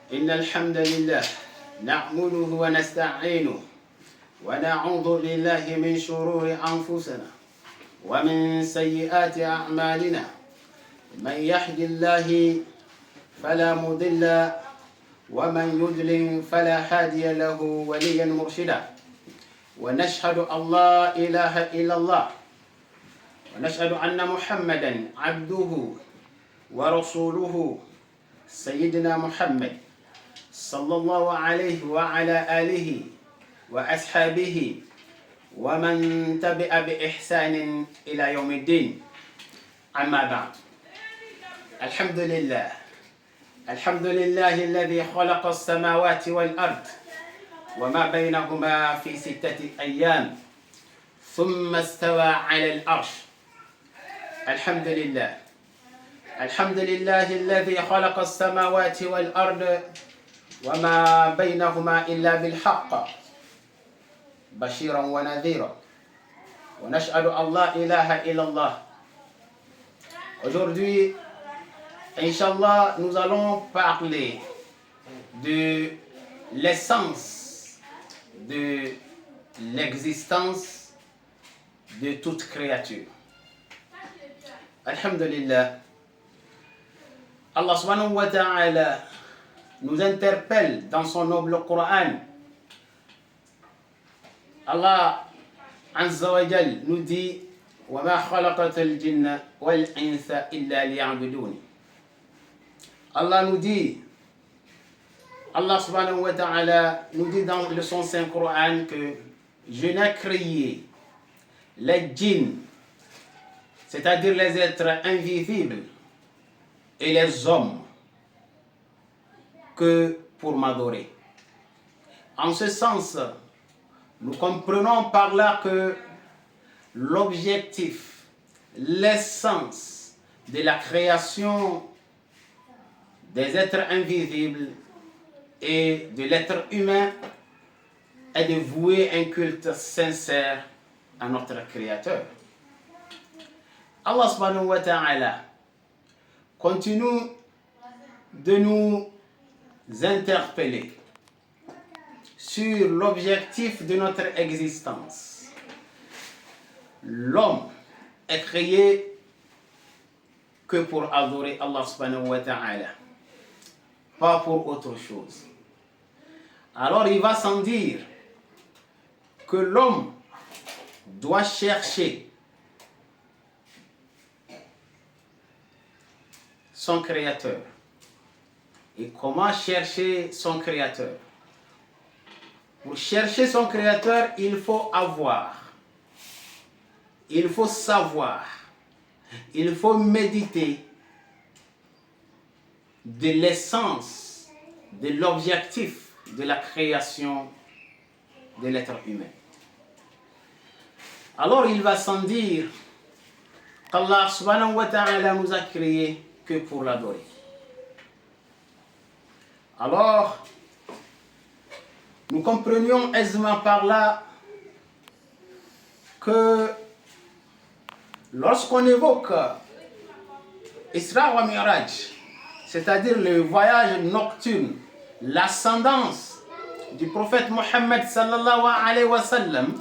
إن الحمد لله نعمله ونستعينه ونعوذ بالله من شرور أنفسنا ومن سيئات أعمالنا. من يهد الله فلا مضل ومن يضلل فلا هادي له وليا مرشدا. ونشهد أن لا إله إلا الله ونشهد أن محمدا عبده ورسوله سيدنا محمد صلى الله عليه وعلى آله وأصحابه ومن تبع بإحسان إلى يوم الدين. أما بعد، الحمد لله الذي خلق السماوات والأرض وما بينهما في 6 أيام ثم استوى على العرش. الحمد لله الذي خلق السماوات والأرض وما بينهما إلا بالحق بشيرا ونذيرا. ونشهد أن لا إله إلا الله. Aujourd'hui, Inch'Allah, nous allons parler de l'essence de l'existence de toute créature. Alhamdulillah, Allah subhanahu wa ta'ala nous interpelle dans son noble Coran. Allah Azza wa Jal nous dit وَمَا خَلَقَتَ الْجِنَّ وَالْإِنسَ إِلَّا لِيَعْبُدُونِ. Allah nous dit, Allah subhanahu wa ta'ala nous dit dans le son Saint Coran que je n'ai créé les djinns, c'est-à-dire les êtres invisibles, et les hommes que pour m'adorer. En ce sens, nous comprenons par là que l'objectif, l'essence de la création des êtres invisibles et de l'être humain est de vouer un culte sincère à notre Créateur. Allah subhanahu wa ta'ala continue de nous interpeller sur l'objectif de notre existence. L'homme est créé que pour adorer Allah subhanahu wa ta'ala, pas pour autre chose. Alors il va sans dire que l'homme doit chercher son Créateur. Et comment chercher son Créateur? Pour chercher son Créateur, il faut avoir, il faut savoir, il faut méditer de l'essence, de l'objectif de la création de l'être humain. Alors il va sans dire qu'Allah subhanahu wa ta'ala nous a créés que pour l'adorer. Alors, nous comprenions aisément par là que lorsqu'on évoque Isra wa Mi'raj, c'est-à-dire le voyage nocturne, l'ascendance du prophète Mohammed sallallahu alayhi wa sallam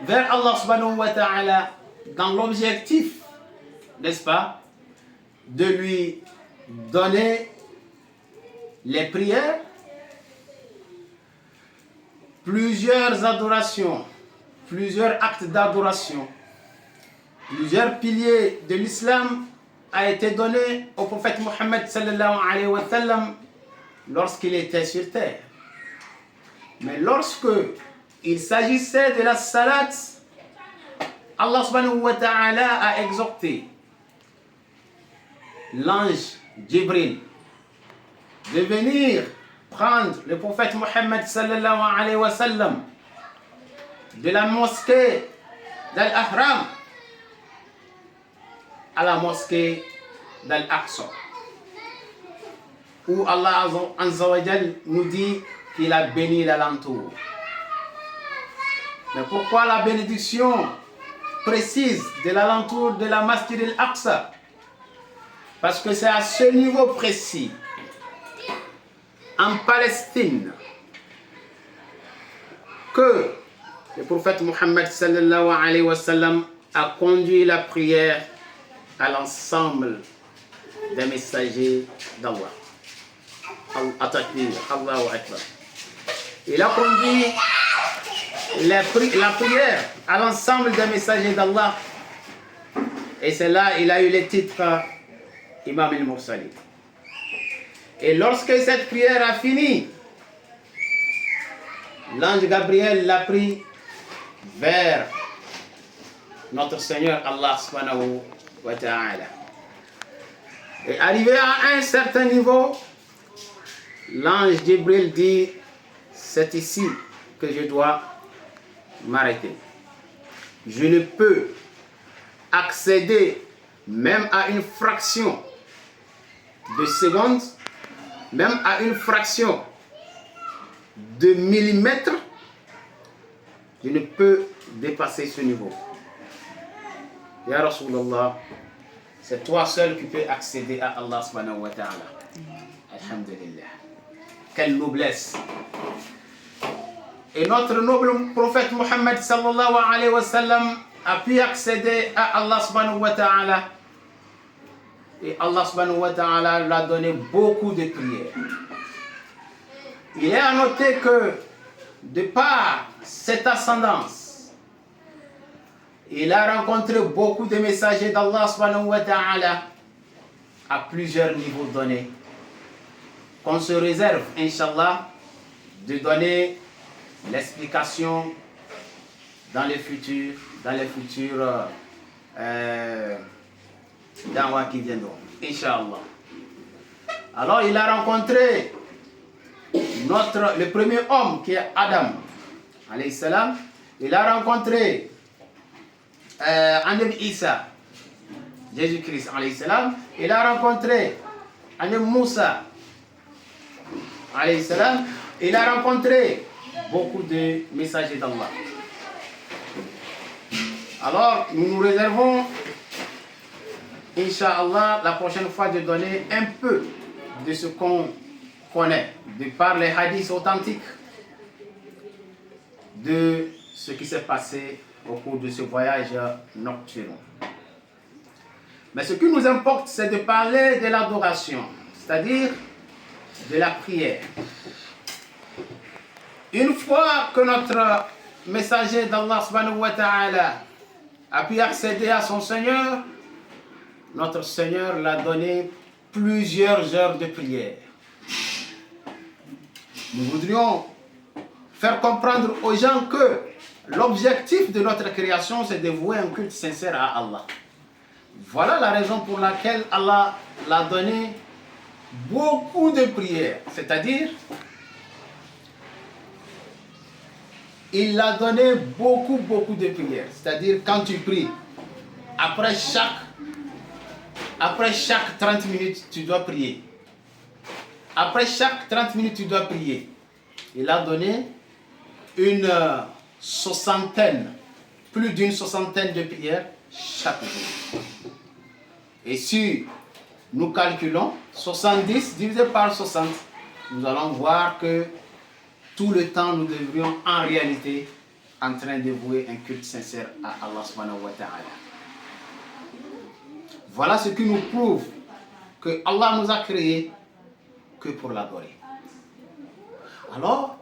vers Allah subhanahu wa ta'ala, dans l'objectif, n'est-ce pas, de lui donner les prières, plusieurs adorations, plusieurs actes d'adoration, plusieurs piliers de l'islam a été donné au prophète Mohammed sallallahu alayhi wa sallam lorsqu'il était sur terre. Mais lorsque il s'agissait de la salat, Allah subhanahu wa ta'ala a exhorté l'ange Jibril de venir prendre le prophète Mohammed sallallahu alayhi wa sallam de la mosquée d'Al-Ahram à la mosquée d'Al-Aqsa, où Allah Azza wa Jal nous dit qu'il a béni l'alentour. Mais pourquoi la bénédiction précise de l'alentour de la Masjid al-Aqsa? Parce que c'est à ce niveau précis en Palestine que le prophète Mohammed sallallahu alayhi wa sallam a conduit la prière à l'ensemble des messagers d'Allah. Allahu Akbar. Il a conduit la prière à l'ensemble des messagers d'Allah. Et c'est là il a eu le titre Imam al-Mursali. Et lorsque cette prière a fini, l'ange Gabriel l'a pris vers notre Seigneur Allah subhanahu wa ta'ala. Et arrivé à un certain niveau, l'ange Jibril dit, c'est ici que je dois m'arrêter. Je ne peux accéder même à une fraction de seconde, même à une fraction de millimètre, je ne peux dépasser ce niveau. Ya Rasulallah, c'est toi seul qui peux accéder à Allah subhanahu wa ta'ala. Alhamdulillah. Quelle noblesse. Et notre noble prophète Mohammed sallallahu alayhi wa sallam a pu accéder à Allah subhanahu wa ta'ala. Et Allah subhanahu wa ta'ala lui a donné beaucoup de prières. Il est à noter que de par cette ascendance, il a rencontré beaucoup de messagers d'Allah subhanahu wa ta'ala à plusieurs niveaux donnés. Qu'on se réserve, Inch'Allah, de donner l'explication dans les futurs da'wah qui viendront. Inch'Allah. Alors il a rencontré le premier homme qui est Adam, alayhi salam. Il a rencontré Anabi Isa, Jésus-Christ, alayhi salam. Il a rencontré Anabi Moussa, alayhi salam. Il a rencontré beaucoup de messagers d'Allah. Alors, nous nous réservons, Inch'Allah, la prochaine fois de donner un peu de ce qu'on connaît, de par les hadiths authentiques, de ce qui s'est passé au cours de ce voyage nocturne. Mais ce qui nous importe, c'est de parler de l'adoration, c'est-à-dire de la prière. Une fois que notre messager d'Allah subhanahu wa ta'ala a pu accéder à son Seigneur, notre Seigneur l'a donné plusieurs heures de prière. Nous voudrions faire comprendre aux gens que l'objectif de notre création, c'est de vouer un culte sincère à Allah. Voilà la raison pour laquelle Allah l'a donné beaucoup de prières. C'est-à-dire, il l'a donné beaucoup de prières. C'est-à-dire, quand tu pries, après chaque 30 minutes, tu dois prier. Après chaque 30 minutes, tu dois prier. Il a donné une soixantaine, plus d'une soixantaine de prières chaque jour. Et si nous calculons 70 divisé par 60, nous allons voir que tout le temps, nous devrions en réalité en train de vouer un culte sincère à Allah subhanahu wa ta'ala. Voilà ce qui nous prouve que Allah nous a créés que pour l'adorer. Alors,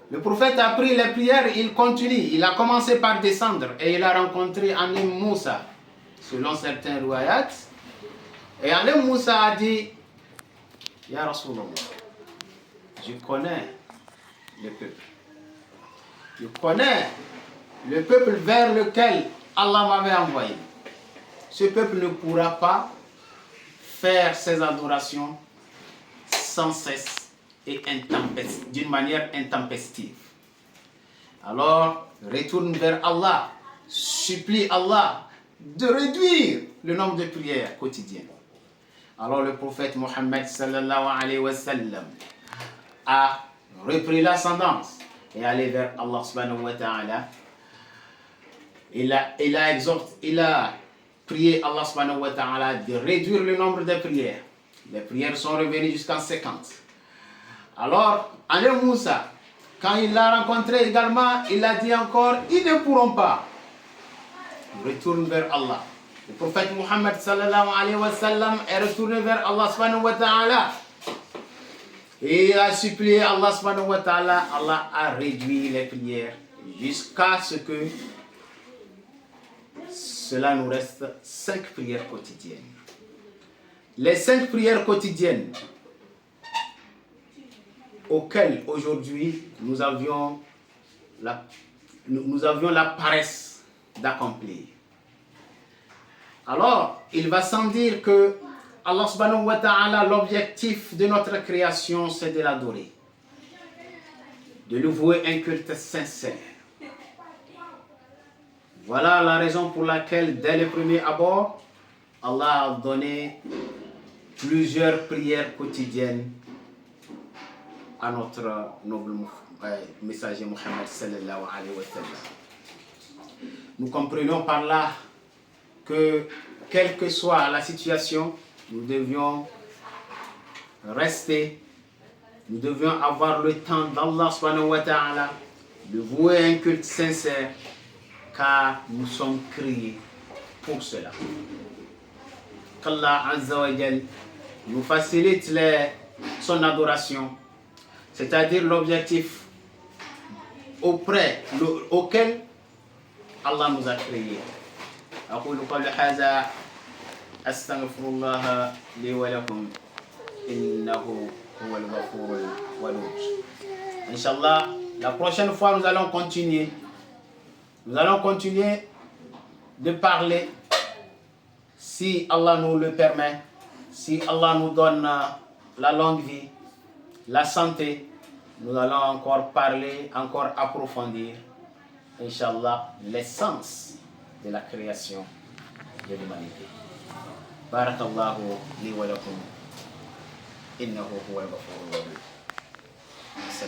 le prophète a pris les prières, il continue. Il a commencé par descendre et il a rencontré Anabi Moussa, selon certains riwayat. Et Anabi Moussa a dit, Ya Rasulallah, je connais le peuple. Je connais le peuple vers lequel Allah m'avait envoyé. Ce peuple ne pourra pas faire ses adorations sans cesse et d'une manière intempestive. Alors, retourne vers Allah, supplie Allah de réduire le nombre de prières quotidiennes. Alors le prophète Mohammed sallallahu alayhi wa sallam a repris l'ascendance et allé vers Allah subhanahu wa ta'ala. Il a prié Allah subhanahu wa ta'ala de réduire le nombre de prières. Les prières sont revenues jusqu'à 50. Alors, Allez Moussa, quand il l'a rencontré également, il a dit encore, ils ne pourront pas. Il retourne vers Allah. Le prophète Muhammad sallallahu alayhi wa sallam est retourné vers Allah subhanahu wa ta'ala. Et il a supplié Allah subhanahu wa ta'ala. Allah a réduit les prières jusqu'à ce que cela nous reste 5 prières quotidiennes. Les 5 prières quotidiennes auxquelles aujourd'hui nous avions la paresse d'accomplir. Alors, il va sans dire que Allah subhanahu wa ta'ala, l'objectif de notre création, c'est de l'adorer, de lui vouer un culte sincère. Voilà la raison pour laquelle, dès le premier abord, Allah a donné plusieurs prières quotidiennes à notre noble messager Muhammad sallallahu alayhi wa sallam. Nous comprenons par là que, quelle que soit la situation, nous devions rester, nous devions avoir le temps d'Allah subhanahu wa ta'ala, de vouer un culte sincère, car nous sommes créés pour cela. Qu'Allah Azza wa Jal nous facilite son adoration, c'est-à-dire l'objectif auquel Allah nous a créés. أقول قولي هذا أستغفر الله لي ولكم إنه هو الغفور الودود. Inch'Allah, la prochaine fois nous allons continuer. Nous allons continuer de parler, si Allah nous le permet, si Allah nous donne la longue vie, la santé. Nous allons encore parler, encore approfondir, Inch'Allah, l'essence de la création de l'humanité. Barakallahu li wa lakum. Innahu huwa al-ghafur ar-rahim.